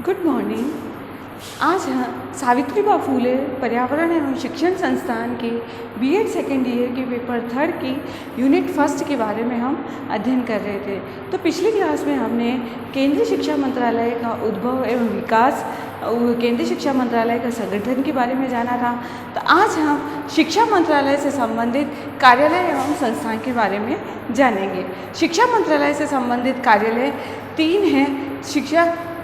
Good morning. आज हम सावित्रीबाई फूले पर्यावरण एवं शिक्षण संस्थान के बीएड सेकेंड ईयर के पेपर थर्ड की यूनिट फर्स्ट के बारे में हम अध्ययन कर रहे थे। तो पिछली क्लास में हमने केंद्रीय शिक्षा मंत्रालय का उद्भव एवं विकास, केंद्रीय शिक्षा मंत्रालय का संगठन के बारे में जाना था। तो आज हम शिक्षा मंत्रालय से संबंधित कार्यालय एवं संस्थान के बारे में जानेंगे। शिक्षा मंत्रालय से संबंधित कार्यालय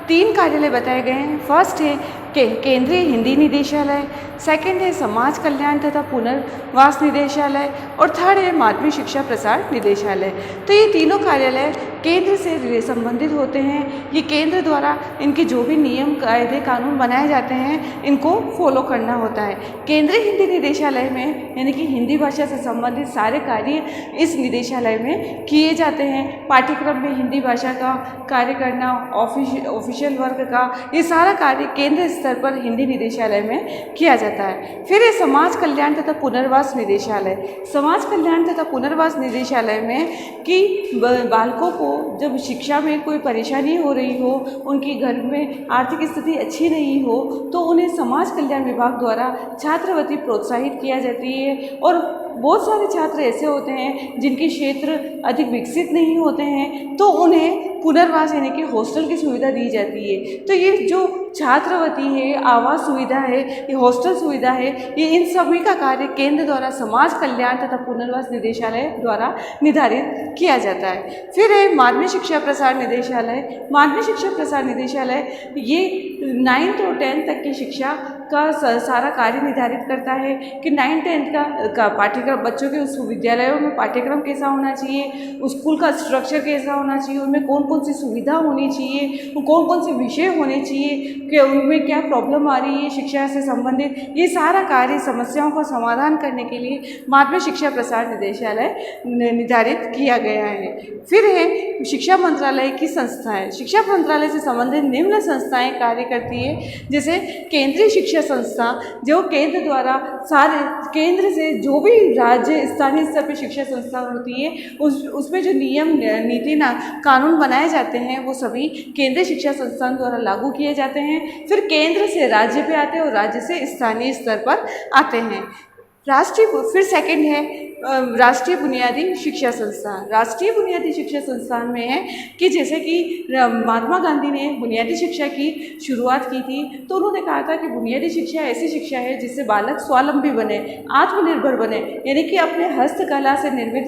तीन कार्यालय बताए गए हैं। फर्स्ट है केंद्रीय हिंदी निदेशालय, सेकंड है समाज कल्याण तथा पुनर्वास निदेशालय और थर्ड है माध्यमिक शिक्षा प्रसार निदेशालय। तो ये तीनों कार्यालय केंद्र से संबंधित होते हैं। ये केंद्र द्वारा इनके जो भी नियम कायदे कानून बनाए जाते हैं इनको फॉलो करना होता है। केंद्रीय हिंदी निदेशालय में यानी कि हिंदी भाषा से संबंधित सारे कार्य इस निदेशालय में किए जाते हैं। पाठ्यक्रम में हिंदी भाषा का कार्य करना, ऑफिशियल वर्क का, ये सारा कार्य केंद्र स्तर पर हिंदी निदेशालय में किया जाता है। फिर है समाज कल्याण तथा पुनर्वास निदेशालय। समाज कल्याण तथा पुनर्वास निदेशालय में कि बालकों को जब शिक्षा में कोई परेशानी हो रही हो, उनकी घर में आर्थिक स्थिति अच्छी नहीं हो, तो उन्हें समाज कल्याण विभाग द्वारा छात्रवृत्ति प्रोत्साहित किया जाती है। और बहुत सारे छात्र ऐसे होते हैं जिनके क्षेत्र अधिक विकसित नहीं होते हैं, तो उन्हें पुनर्वास यानी कि हॉस्टल की सुविधा दी जाती है। तो ये जो छात्रवृत्ति है, आवास सुविधा है, ये हॉस्टल सुविधा है, ये इन सभी का कार्य केंद्र द्वारा समाज कल्याण तथा पुनर्वास निदेशालय द्वारा निर्धारित किया जाता है। फिर है माध्यमिक शिक्षा प्रसार निदेशालय। माध्यमिक शिक्षा प्रसार निदेशालय ये 9th और 10th तक की शिक्षा का सारा कार्य निर्धारित करता है कि 9th-10th का पाठ्यक्रम, बच्चों के उस विद्यालयों में पाठ्यक्रम कैसा होना चाहिए, स्कूल का स्ट्रक्चर कैसा होना चाहिए, उनमें कौन कौन सी सुविधा होनी चाहिए, कौन कौन से विषय होने चाहिए, कि उनमें क्या प्रॉब्लम आ रही है शिक्षा से संबंधित, ये सारा कार्य समस्याओं का समाधान करने के लिए माध्यमिक शिक्षा प्रसार निदेशालय निर्धारित किया गया है। फिर है शिक्षा मंत्रालय की संस्थाएं। शिक्षा मंत्रालय से संबंधित निम्न संस्थाएं कार्य करती है, जैसे केंद्रीय शिक्षा संस्था, जो केंद्र द्वारा सारे केंद्र से जो भी राज्य स्थानीय स्तर पर शिक्षा संस्था होती है उसमें जो नियम नीति कानून बनाए जाते हैं वो सभी केंद्रीय शिक्षा संस्थान द्वारा लागू किए जाते हैं। फिर केंद्र से राज्य पे आते हैं और राज्य से स्थानीय स्तर पर आते हैं। फिर सेकंड है राष्ट्रीय बुनियादी शिक्षा संस्थान। राष्ट्रीय बुनियादी शिक्षा संस्थान में है कि जैसे कि महात्मा गांधी ने बुनियादी शिक्षा की शुरुआत की थी, तो उन्होंने कहा था कि बुनियादी शिक्षा ऐसी शिक्षा है जिससे बालक स्वावलंबी बने, आत्मनिर्भर बने, यानी कि अपने हस्तकला से निर्मित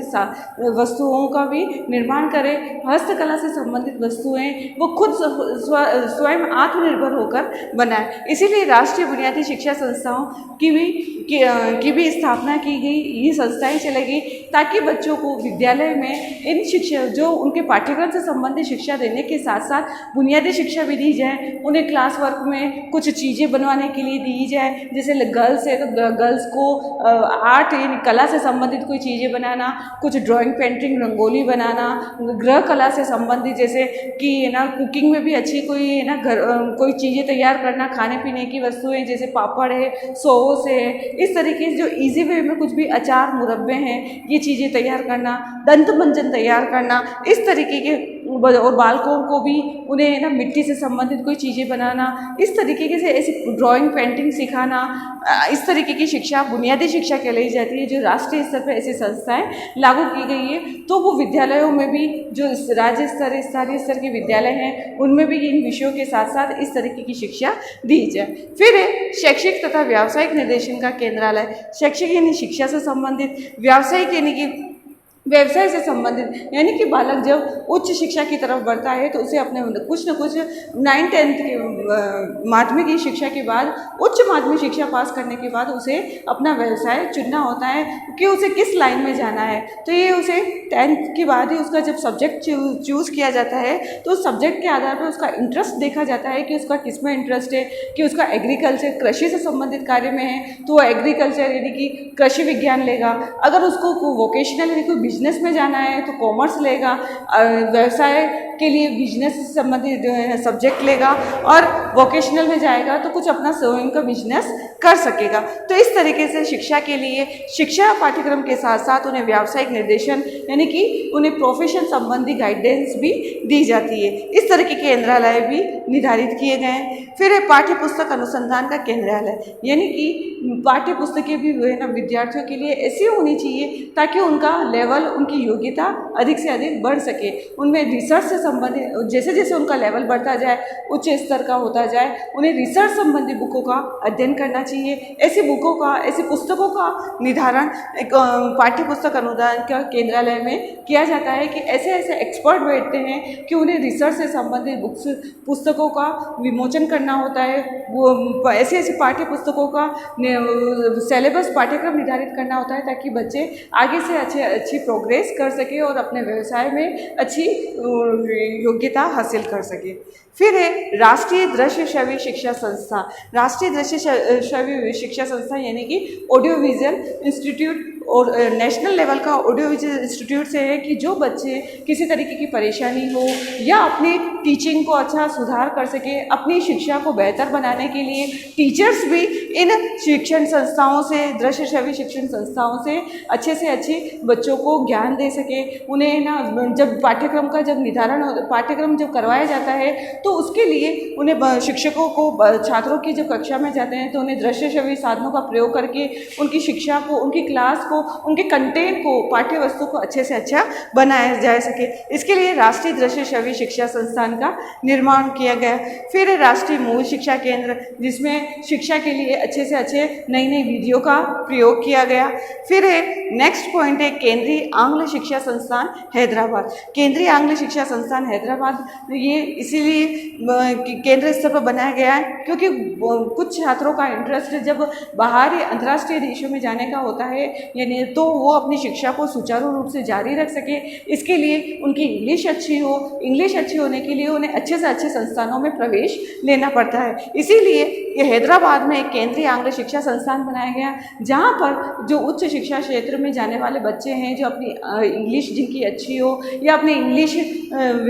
वस्तुओं का भी निर्माण करे, हस्तकला से संबंधित वस्तुएं वो खुद स्वयं आत्मनिर्भर होकर बनाए। इसीलिए राष्ट्रीय बुनियादी शिक्षा संस्थाओं की भी स्थापना की गई। ये संस्थाएं चलेगी ताकि बच्चों को विद्यालय में इन शिक्षा, जो उनके पाठ्यक्रम से संबंधित शिक्षा देने के साथ साथ बुनियादी शिक्षा भी दी जाए। उन्हें क्लास वर्क में कुछ चीज़ें बनवाने के लिए दी जाए, जैसे गर्ल्स है तो गर्ल्स को आर्ट यानी कला से संबंधित कोई चीज़ें बनाना, कुछ ड्राइंग, पेंटिंग, रंगोली बनाना, गृह कला से संबंधित जैसे कि ना कुकिंग में भी अच्छी कोई ना कोई चीज़ें तैयार करना, खाने पीने की वस्तुएँ जैसे पापड़ है, सॉस है, इस तरीके से जो इजी वे में कुछ भी अचार, मुरब्बे हैं, ये चीज़ें तैयार करना, दंत मंजन तैयार करना, इस तरीके के, और बालकों को भी उन्हें ना मिट्टी से संबंधित कोई चीज़ें बनाना, इस तरीके से ऐसी ड्राइंग, पेंटिंग सिखाना, इस तरीके की शिक्षा बुनियादी शिक्षा कहलाई जाती है। जो राष्ट्रीय स्तर पर ऐसी संस्थाएं लागू की गई है, तो वो विद्यालयों में भी जो राज्य स्तर, स्थानीय स्तर के विद्यालय हैं उनमें भी इन विषयों के साथ साथ इस तरीके की शिक्षा दी जाए। फिर है शैक्षिक तथा व्यावसायिक निर्देशन का केंद्रालय। शैक्षिक यानी शिक्षा से संबंधित, व्यावसायिक यानी कि व्यवसाय से संबंधित, यानी कि बालक जब उच्च शिक्षा की तरफ बढ़ता है तो उसे अपने कुछ न कुछ 9th-10th के माध्यमिक शिक्षा के बाद, उच्च माध्यमिक शिक्षा पास करने के बाद उसे अपना व्यवसाय चुनना होता है कि उसे किस लाइन में जाना है। तो ये उसे 10th के बाद ही उसका जब सब्जेक्ट चूज़ किया जाता है तो उस सब्जेक्ट के आधार पर उसका इंटरेस्ट देखा जाता है कि उसका किस में इंटरेस्ट है, कि उसका एग्रीकल्चर, कृषि से संबंधित कार्य में है तो वो एग्रीकल्चर यानी कि कृषि विज्ञान लेगा। अगर उसको वोकेशनल यानी कोई बिजनेस में जाना है तो कॉमर्स लेगा, व्यवसाय के लिए बिजनेस से संबंधित जो है सब्जेक्ट लेगा और वोकेशनल में जाएगा तो कुछ अपना स्वयं का बिजनेस कर सकेगा। तो इस तरीके से शिक्षा के लिए शिक्षा पाठ्यक्रम के साथ साथ उन्हें व्यावसायिक निर्देशन यानी कि उन्हें प्रोफेशन संबंधी गाइडेंस भी दी जाती है। इस तरह के केंद्रालय भी निर्धारित किए गए हैं। फिर है पाठ्य पुस्तक अनुसंधान का केंद्रालय, यानी कि पाठ्य पुस्तकें भी जो है ना विद्यार्थियों के लिए ऐसी होनी चाहिए ताकि उनका लेवल, उनकी योग्यता अधिक से अधिक बढ़ सके। उनमें रिसर्च से संबंधित जैसे जैसे उनका लेवल बढ़ता जाए, उच्च स्तर का होता जाए, उन्हें रिसर्च संबंधी बुकों का अध्ययन करना चाहिए। ऐसी बुकों का, ऐसी पुस्तकों का निर्धारण एक पाठ्य पुस्तक अनुदान का केंद्रालय में किया जाता है कि ऐसे ऐसे एक्सपर्ट बैठते हैं कि उन्हें रिसर्च से संबंधित पुस्तकों का विमोचन करना होता है। वो ऐसी ऐसी पाठ्य पुस्तकों का सिलेबस पाठ्यक्रम निर्धारित करना होता है ताकि बच्चे आगे से अच्छी प्रोग्रेस कर सके और अपने व्यवसाय में अच्छी योग्यता हासिल कर सके। फिर है राष्ट्रीय दृश्य श्रव्य शिक्षा संस्था। राष्ट्रीय दृश्य श्रव्य शिक्षा संस्था यानी कि ऑडियो विजुअल इंस्टीट्यूट और नेशनल लेवल का ऑडियो विजुअल इंस्टीट्यूट से है कि जो बच्चे किसी तरीके की परेशानी हो या अपनी टीचिंग को अच्छा सुधार कर सके, अपनी शिक्षा को बेहतर बनाने के लिए टीचर्स भी इन शिक्षण संस्थाओं से, दृश्य श्रव्य शिक्षण संस्थाओं से अच्छे बच्चों को ज्ञान दे सके। उन्हें ना जब पाठ्यक्रम का जब निर्धारण पाठ्यक्रम जब करवाया जाता है तो उसके लिए उन्हें शिक्षकों को, छात्रों की जब कक्षा में जाते हैं तो उन्हें दृश्य श्रव्य साधनों का प्रयोग करके उनकी शिक्षा को, उनकी क्लास को, उनके कंटेंट को, पाठ्य वस्तु को अच्छे से अच्छा बनाया जा सके। इसके लिए राष्ट्रीय दृश्य श्रव्य शिक्षा संस्थान का निर्माण किया गया। फिर राष्ट्रीय मूल शिक्षा केंद्र, जिसमें शिक्षा के लिए अच्छे से अच्छे नई वीडियो का प्रयोग किया गया। फिर नेक्स्ट पॉइंट है केंद्रीय आंग्ल शिक्षा संस्थान हैदराबाद। केंद्रीय आंग्ल शिक्षा संस्थान हैदराबाद ये इसीलिए केंद्र स्तर पर बनाया गया है क्योंकि कुछ छात्रों का इंटरेस्ट जब बाहर या अंतर्राष्ट्रीय देशों में जाने का होता है यानी तो वो अपनी शिक्षा को सुचारू रूप से जारी रख सके। इसके लिए उनकी इंग्लिश अच्छी हो, इंग्लिश अच्छी होने के लिए उन्हें अच्छे से अच्छे संस्थानों में प्रवेश लेना पड़ता है। इसीलिए ये हैदराबाद में एक केंद्रीय आंग्ल शिक्षा संस्थान बनाया गया जहाँ पर जो उच्च शिक्षा क्षेत्र में जाने वाले बच्चे हैं जो अपनी इंग्लिश जिनकी अच्छी हो या अपने इंग्लिश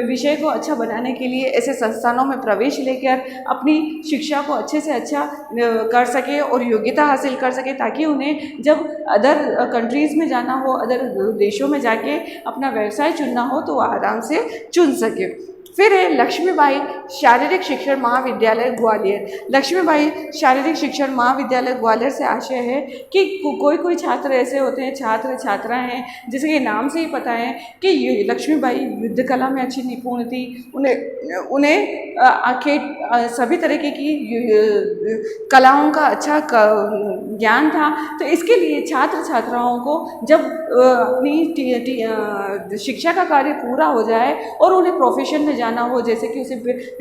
विषय को अच्छा बनाने के लिए ऐसे संस्थानों में प्रवेश लेकर अपनी शिक्षा को अच्छे से अच्छा कर सके और योग्यता हासिल कर सके ताकि उन्हें जब अदर कंट्रीज़ में जाना हो, अदर देशों में जाके अपना व्यवसाय चुनना हो तो आराम से चुन सके। फिर है लक्ष्मीबाई शारीरिक शिक्षण महाविद्यालय ग्वालियर। लक्ष्मीबाई शारीरिक शिक्षण महाविद्यालय ग्वालियर से आशय है कि कोई छात्र ऐसे होते हैं, छात्र छात्राएं हैं जैसे कि नाम से ही पता है कि ये लक्ष्मीबाई युद्ध कला में अच्छी निपुण थी, उन्हें आखिर सभी तरीके की कलाओं का अच्छा ज्ञान था। तो इसके लिए छात्र छात्राओं को जब अपनी शिक्षा का कार्य पूरा हो जाए और उन्हें प्रोफेशन में जाना हो, जैसे कि उसे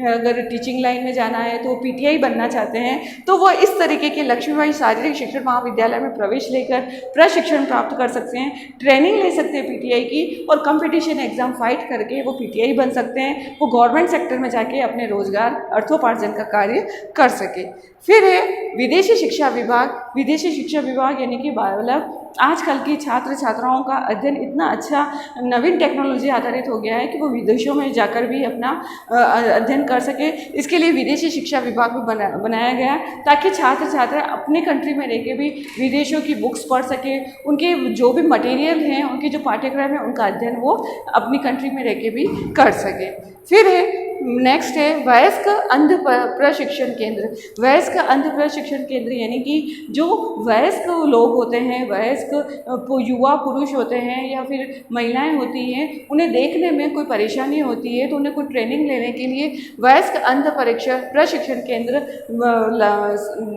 अगर टीचिंग लाइन में जाना है तो पीटीआई बनना चाहते हैं तो वो इस तरीके के लक्ष्मीबाई शारीरिक शिक्षण महाविद्यालय में प्रवेश लेकर प्रशिक्षण प्राप्त कर सकते हैं, ट्रेनिंग ले सकते हैं पीटीआई की और कंपटीशन एग्जाम फाइट करके वो पीटीआई बन सकते हैं। वो गवर्नमेंट सेक्टर में जाके अपने रोजगार अर्थोपार्जन का कार्य कर सके। फिर है विदेशी शिक्षा विभाग। विदेशी शिक्षा विभाग यानी कि मतलब आजकल की छात्र छात्राओं का अध्ययन इतना अच्छा नवीन टेक्नोलॉजी आधारित हो गया है कि वो विदेशों में जाकर भी अपना अध्ययन कर सके। इसके लिए विदेशी शिक्षा विभाग भी बनाया गया ताकि छात्र छात्रा अपने कंट्री में रह के भी विदेशों की बुक्स पढ़ सके, उनके जो भी मटेरियल हैं, उनके जो पाठ्यक्रम है उनका अध्ययन वो अपनी कंट्री में रह के भी कर सके। फिर है नेक्स्ट है वयस्क अंध प्रशिक्षण केंद्र। वयस्क अंध प्रशिक्षण केंद्र यानी कि जो वयस्क लोग होते हैं, वयस्क युवा पुरुष होते हैं या फिर महिलाएं होती हैं, उन्हें देखने में कोई परेशानी होती है तो उन्हें कोई ट्रेनिंग लेने के लिए वयस्क अंध प्रशिक्षण केंद्र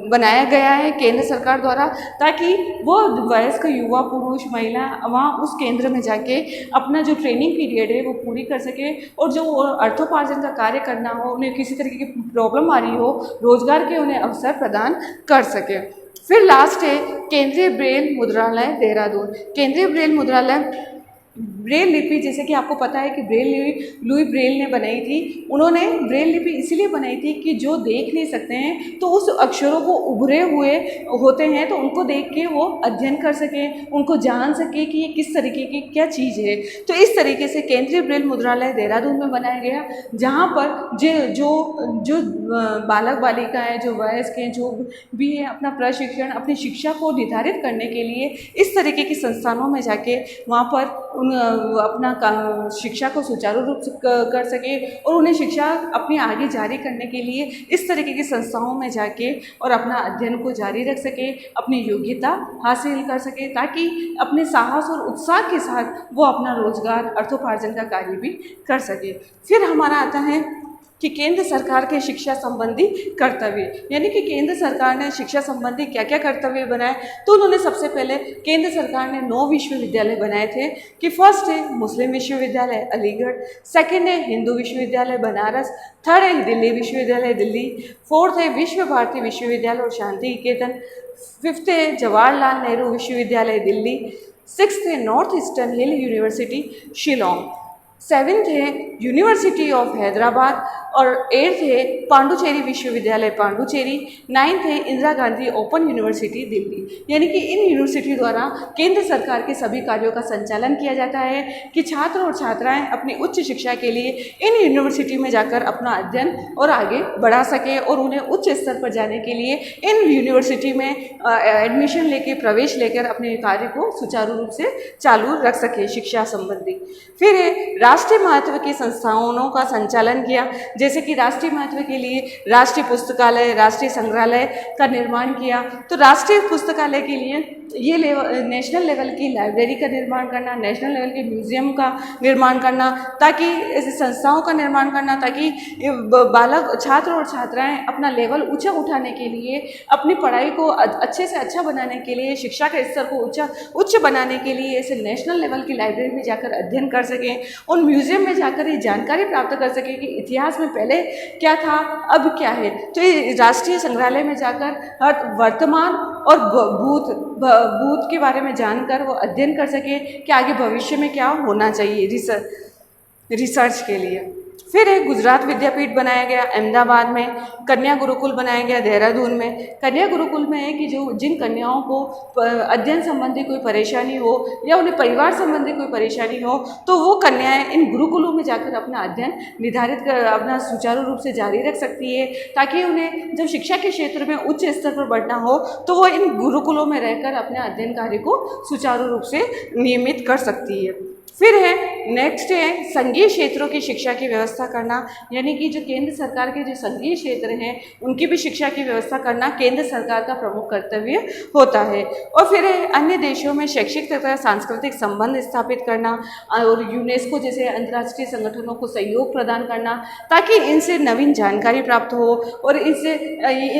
बनाया गया है केंद्र सरकार द्वारा, ताकि वो वयस्क युवा पुरुष महिला वहाँ उस केंद्र में जाके अपना जो ट्रेनिंग पीरियड है वो पूरी कर सके और जो अर्थोपार्जन का कार्य करना हो, उन्हें किसी तरीके की प्रॉब्लम आ रही हो, रोजगार के उन्हें अवसर प्रदान कर सके। फिर लास्ट है केंद्रीय ब्रेल मुद्रालय देहरादून। केंद्रीय ब्रेल मुद्रालय ब्रेल लिपि, जैसे कि आपको पता है कि ब्रेल लिपि लुई ब्रेल ने बनाई थी। उन्होंने ब्रेल लिपि इसलिए बनाई थी कि जो देख नहीं सकते हैं तो उस अक्षरों को उभरे हुए होते हैं, तो उनको देख के वो अध्ययन कर सकें, उनको जान सके कि ये किस तरीके की क्या चीज़ है। तो इस तरीके से केंद्रीय ब्रेल मुद्रालय देहरादून में बनाया गया, जहाँ पर जो बालक बालिकाएँ, जो वयस्क हैं, जो भी है, अपना प्रशिक्षण, अपनी शिक्षा को निर्धारित करने के लिए इस तरीके की संस्थानों में जाके वहाँ पर अपना शिक्षा को सुचारू रूप से कर सके और उन्हें शिक्षा अपनी आगे जारी करने के लिए इस तरीके की संस्थाओं में जाके और अपना अध्ययन को जारी रख सके, अपनी योग्यता हासिल कर सके, ताकि अपने साहस और उत्साह के साथ वो अपना रोजगार, अर्थोपार्जन का कार्य भी कर सके। फिर हमारा आता है कि केंद्र सरकार के शिक्षा संबंधी कर्तव्य, यानी कि केंद्र सरकार ने शिक्षा संबंधी क्या क्या कर्तव्य बनाए। तो उन्होंने सबसे पहले केंद्र सरकार ने 9 विश्वविद्यालय बनाए थे कि फर्स्ट है मुस्लिम विश्वविद्यालय अलीगढ़, सेकंड है हिंदू विश्वविद्यालय बनारस, थर्ड है दिल्ली विश्वविद्यालय दिल्ली, फोर्थ है विश्व भारती विश्वविद्यालय और शांति निकेतन, फिफ्थ है जवाहरलाल नेहरू विश्वविद्यालय दिल्ली, सिक्स्थ है नॉर्थ ईस्टर्न हिल यूनिवर्सिटी शिलोंग, सेवेंथ है यूनिवर्सिटी ऑफ हैदराबाद और एट्थ है पांडुचेरी विश्वविद्यालय पांडुचेरी, नाइन्थ है इंदिरा गांधी ओपन यूनिवर्सिटी दिल्ली। यानी कि इन यूनिवर्सिटी द्वारा केंद्र सरकार के सभी कार्यों का संचालन किया जाता है कि छात्र और छात्राएं अपनी उच्च शिक्षा के लिए इन यूनिवर्सिटी में जाकर अपना अध्ययन और आगे बढ़ा सके और उन्हें उच्च स्तर पर जाने के लिए इन यूनिवर्सिटी में एडमिशन लेके, प्रवेश लेकर अपने कार्य को सुचारू रूप से चालू रख सके शिक्षा संबंधी। फिर राष्ट्रीय महत्व की संस्थानों का संचालन किया, जैसे कि राष्ट्रीय महत्व के लिए राष्ट्रीय पुस्तकालय, राष्ट्रीय संग्रहालय का निर्माण किया। तो राष्ट्रीय पुस्तकालय के लिए ये नेशनल लेवल की लाइब्रेरी का निर्माण करना, नेशनल लेवल के म्यूजियम का निर्माण करना, ताकि ऐसी संस्थाओं का निर्माण करना ताकि बालक, छात्र और छात्राएं अपना लेवल ऊंचा उठाने के लिए, अपनी पढ़ाई को अच्छे से अच्छा बनाने के लिए, शिक्षा के स्तर को उच्च बनाने के लिए ऐसे नेशनल लेवल की लाइब्रेरी में जाकर अध्ययन कर सकें, उन म्यूजियम में जाकर ये जानकारी प्राप्त कर सकें कि इतिहास में पहले क्या था, अब क्या है। तो ये राष्ट्रीय संग्रहालय में जाकर वर्तमान और भूत के बारे में जानकर वो अध्ययन कर सके कि आगे भविष्य में क्या होना चाहिए रिसर्च के लिए। फिर एक गुजरात विद्यापीठ बनाया गया अहमदाबाद में, कन्या गुरुकुल बनाया गया देहरादून में। कन्या गुरुकुल में है कि जो जिन कन्याओं को अध्ययन संबंधी कोई परेशानी हो या उन्हें परिवार संबंधी कोई परेशानी हो, तो वो कन्याएं इन गुरुकुलों में जाकर अपना अध्ययन निर्धारित कर अपना सुचारू रूप से जारी रख सकती है, ताकि उन्हें जब शिक्षा के क्षेत्र में उच्च स्तर पर बढ़ना हो तो वो इन गुरुकुलों में रहकर अपने अध्ययन कार्य को सुचारू रूप से नियमित कर सकती है। फिर है नेक्स्ट है संघीय क्षेत्रों की शिक्षा की व्यवस्था करना, यानी कि जो केंद्र सरकार के जो संघीय क्षेत्र हैं उनकी भी शिक्षा की व्यवस्था करना केंद्र सरकार का प्रमुख कर्तव्य होता है। और फिर है अन्य देशों में शैक्षिक तथा सांस्कृतिक संबंध स्थापित करना और यूनेस्को जैसे अंतर्राष्ट्रीय संगठनों को सहयोग प्रदान करना, ताकि इनसे नवीन जानकारी प्राप्त हो और इससे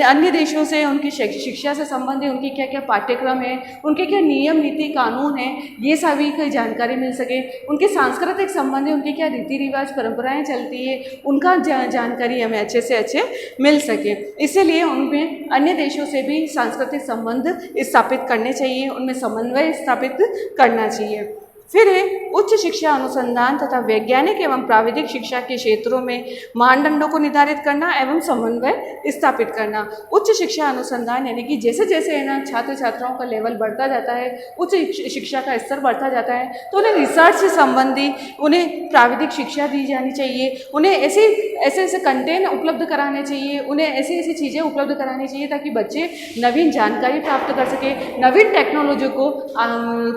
अन्य देशों से उनकी शिक्षा से संबंधित उनकी क्या क्या पाठ्यक्रम है, उनके क्या नियम नीति कानून है, ये सभी की जानकारी मिल सके। उनके सांस्कृतिक संबंध, उनके क्या रीति रिवाज परंपराएं चलती है, उनका जानकारी हमें अच्छे से अच्छे मिल सके। इसीलिए उनमें अन्य देशों से भी सांस्कृतिक संबंध स्थापित करने चाहिए, उनमें समन्वय स्थापित करना चाहिए। फिर है उच्च शिक्षा अनुसंधान तथा वैज्ञानिक एवं प्राविधिक शिक्षा के क्षेत्रों में मानदंडों को निर्धारित करना एवं समन्वय स्थापित करना। उच्च शिक्षा अनुसंधान यानी कि जैसे जैसे है ना छात्र छात्राओं का लेवल बढ़ता जाता है, उच्च शिक्षा का स्तर बढ़ता जाता है, तो उन्हें रिसर्च से संबंधी उन्हें प्राविधिक शिक्षा दी जानी चाहिए, उन्हें ऐसे कंटेंट उपलब्ध कराने चाहिए, उन्हें ऐसी चीज़ें उपलब्ध करानी चाहिए ताकि बच्चे नवीन जानकारी प्राप्त कर सके, नवीन टेक्नोलॉजी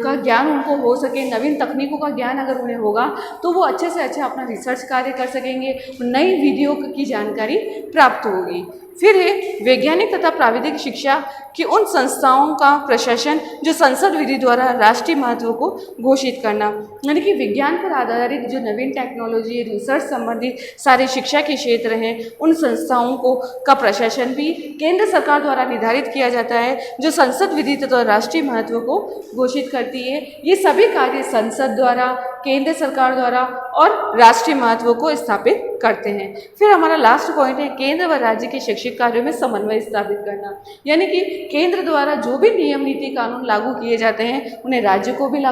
का ज्ञान उनको हो सके, नवीन तकनीकों का ज्ञान अगर उन्हें होगा तो वो अच्छे से अच्छा अपना रिसर्च कार्य कर सकेंगे, नई विधियों की जानकारी प्राप्त होगी। फिर है वैज्ञानिक तथा प्राविधिक शिक्षा की उन संस्थाओं का प्रशासन जो संसद विधि द्वारा राष्ट्रीय महत्व को घोषित करना, यानी कि विज्ञान पर आधारित जो नवीन टेक्नोलॉजी, रिसर्च संबंधी सारे शिक्षा के क्षेत्र हैं, उन संस्थाओं को का प्रशासन भी केंद्र सरकार द्वारा निर्धारित किया जाता है, जो संसद विधि तथा राष्ट्रीय महत्व को घोषित करती है। ये सभी कार्य संसद द्वारा केंद्र सरकार द्वारा और राष्ट्रीय महत्व को स्थापित करते हैं। फिर हमारा लास्ट पॉइंट है केंद्र व राज्य के शैक्षिक कार्यों में समन्वय स्थापित करना, यानी कि केंद्र द्वारा जो भी नियम नीति कानून लागू किए जाते हैं उन्हें राज्य को भी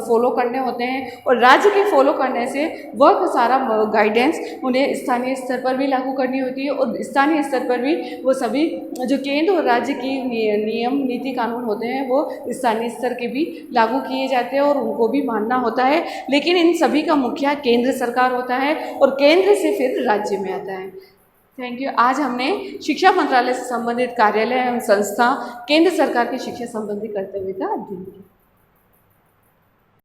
फॉलो करने होते हैं, और राज्य के फॉलो करने से वह सारा गाइडेंस उन्हें स्थानीय स्तर पर भी लागू करनी होती है, और स्थानीय स्तर पर भी वो सभी जो केंद्र और राज्य की नियम नीति कानून होते हैं वो स्थानीय स्तर के भी लागू किए जाते हैं और उनको भी मानना होता है। लेकिन इन सभी का मुखिया केंद्र सरकार होता है और केंद्र से फिर राज्य में आता है। Thank you. आज हमने शिक्षा मंत्रालय से संबंधित कार्यालय एवं संस्था केंद्र सरकार की शिक्षा संबंधी कर्तव्य का अध्ययन किया।